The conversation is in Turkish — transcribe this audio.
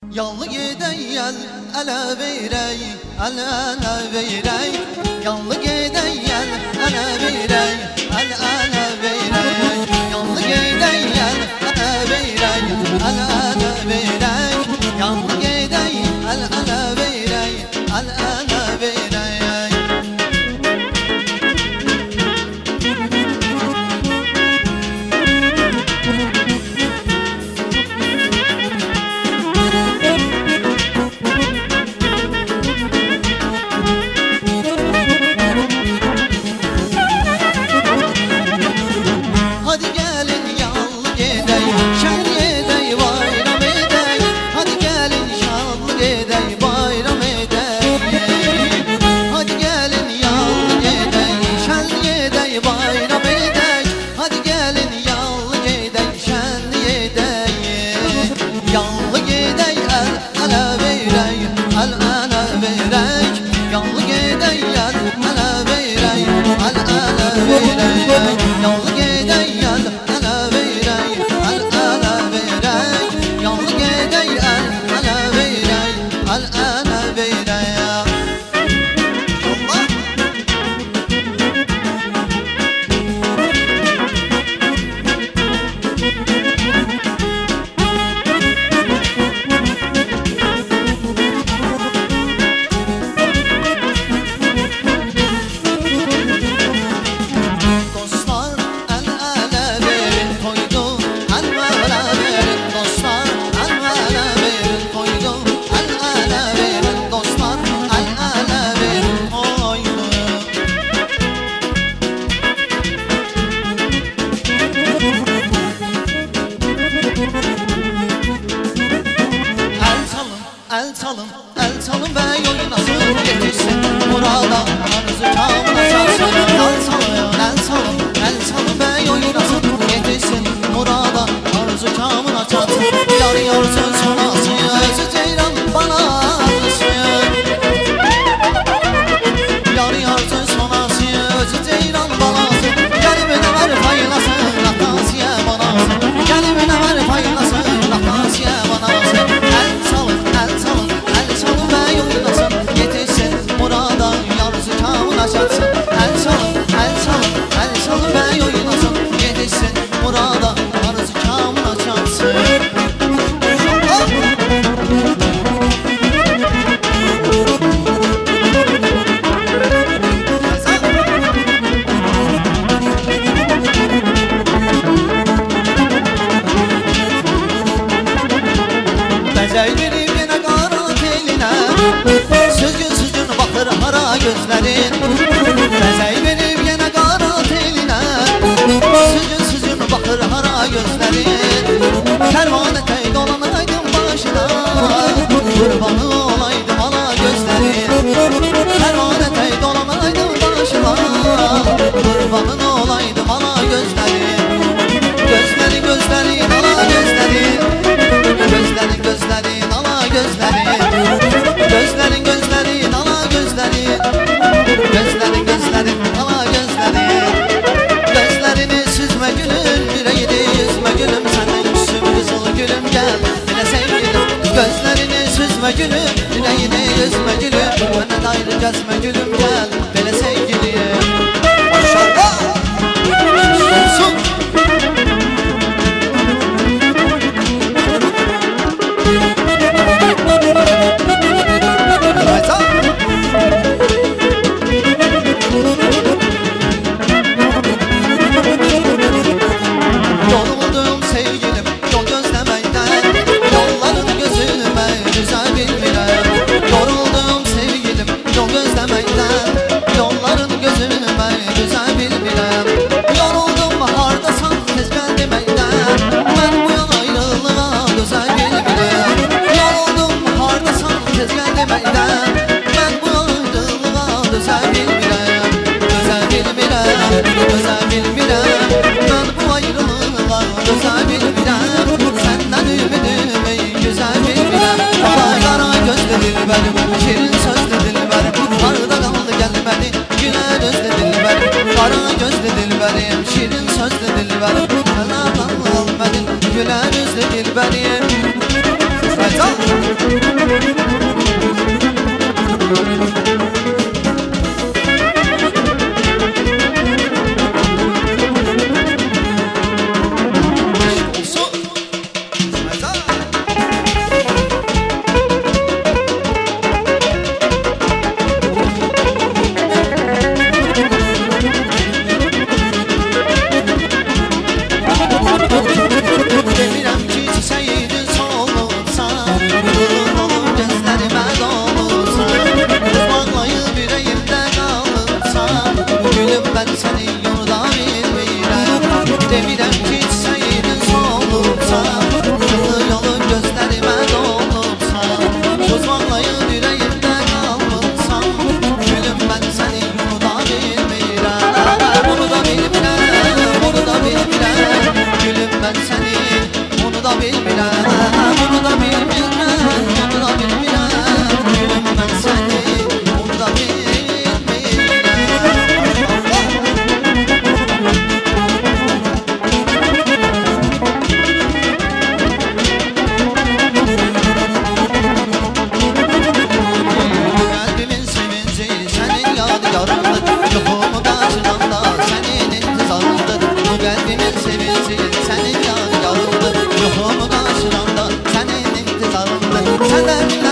Yallı gedəyəl ələ verək, ələ verək. Yallı gedəyəl ələ verək, ələ verək. Yallı gedəyəl ələ verək, ələ verək. Yallı gedəyəl ələ verək, ələ verək. El çalın ve oynasın, getirsin burada arızı kamına çalsın. El çalın ve oynasın, getirsin burada arızı kamına çalsın. Yar yarsın sonası, özü ceylan bana alışsın. Yar yarsın sonası, özü ceylan bana alışsın. Gelibine ver paylasın, atasiye bana alışsın. Gelibine ver paylasın, atasiye bana alışsın. Gözlerin Bezey verib yenə qara telinə. Süzün baxır hara gözlerin. Kərvanə tey dolanaydım başına, qurbanı olaydım ala gözlerin. Kərvanə tey dolanaydım başına, qurbanın olaydım ala gözlerin. Gözlerin ala gözlerin. Gözlerin ala gözlerin. Gözlerin ala gözlerin. Gözlerin ala gözlerin. Gözlerini süzme gülüm, yüreğini yüzme gülüm. Senden küsüm kızıl gülüm, gel bile sevgilim. Gözlerini süzme gülüm, yüreğini yüzme gülüm. Benden ayrı gezme gülüm, gel bile sevgilim. Maşallah olsun. Şirin sözlü dilberim, arada kaldı gelmedi. Güne gözlü dilberim, kara gözlü dilberim. Şirin sözlü dilberim, arada kaldı gelmedi. Güle gözlü dilberim. Ben seni yurda bilmirəm. Demirəm ki çiçəyin solubsan, qızıl yolun gözlərimə dolubsan, söz vaxlayıb ürəyimdə qalmısan. Gülüm mən səni yurda bilmirəm. Bunu da bilmirəm, bunu da bilmirəm. Gülüm mən səni, onu da bilmirəm. Bunu da bilmirəm, bunu da bilmirəm. Gülüm mən səni, onu da bilmirəm. Yoxumu qarşılamda sənin intizarındır. Bu qəlbimin sevinci sənin yadigarındır. Yoxumu qarşılamda sənin intizarındır. Səndən